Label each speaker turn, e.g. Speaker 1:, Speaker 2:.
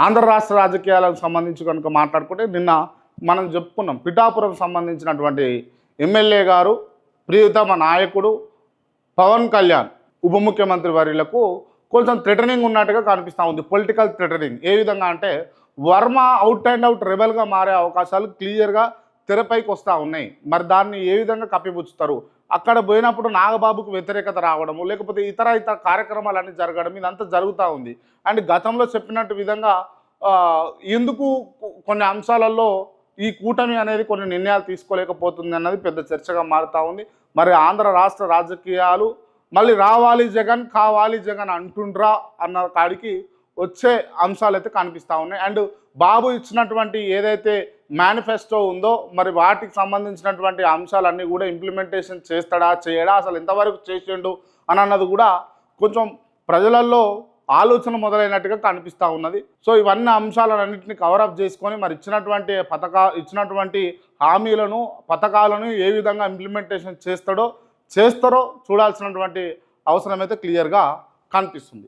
Speaker 1: ఆంధ్ర రాష్ట్ర రాజకీయాలకు సంబంధించి కనుక మాట్లాడుకుంటే నిన్న మనం చెప్పుకున్నాం పిఠాపురం సంబంధించినటువంటి ఎమ్మెల్యే గారు ప్రియతమ నాయకుడు పవన్ కళ్యాణ్ ఉప ముఖ్యమంత్రి వర్యులకు కొంచెం థ్రెటనింగ్ ఉన్నట్టుగా కనిపిస్తూ ఉంది. పొలిటికల్ థ్రెటనింగ్ ఏ విధంగా అంటే వర్మ అవుట్ అండ్ అవుట్ రెబల్గా మారే అవకాశాలు క్లియర్గా తెరపైకి వస్తూ ఉన్నాయి. మరి దాన్ని ఏ విధంగా కప్పిపుచ్చుతారు? అక్కడ పోయినప్పుడు నాగబాబుకు వ్యతిరేకత రావడము, లేకపోతే ఇతర కార్యక్రమాలన్నీ జరగడం, ఇదంతా జరుగుతూ ఉంది. అండ్ గతంలో చెప్పినట్టు విధంగా ఎందుకు కొన్ని అంశాలలో ఈ కూటమి అనేది కొన్ని నిర్ణయాలు తీసుకోలేకపోతుంది అన్నది పెద్ద చర్చగా మారుతూ ఉంది. మరి ఆంధ్ర రాష్ట్ర రాజకీయాలు మళ్ళీ రావాలి జగన్, కావాలి జగన్ అంటుండ్రా అన్న కాడికి వచ్చే అంశాలు అయితే కనిపిస్తూ ఉన్నాయి. అండ్ బాబు ఇచ్చినటువంటి ఏదైతే మేనిఫెస్టో ఉందో మరి వాటికి సంబంధించినటువంటి అంశాలన్నీ కూడా ఇంప్లిమెంటేషన్ చేస్తాడా, చేయడా, అసలు ఎంతవరకు చేసిండు అని అన్నది కూడా కొంచెం ప్రజలలో ఆలోచన మొదలైనట్టుగా కనిపిస్తూ ఉన్నది. సో ఇవన్నీ అంశాలన్నింటినీ కవరప్ చేసుకొని మరి ఇచ్చినటువంటి హామీలను, పథకాలను ఏ విధంగా ఇంప్లిమెంటేషన్ చేస్తారో చూడాల్సినటువంటి అవసరం అయితే క్లియర్గా కనిపిస్తుంది.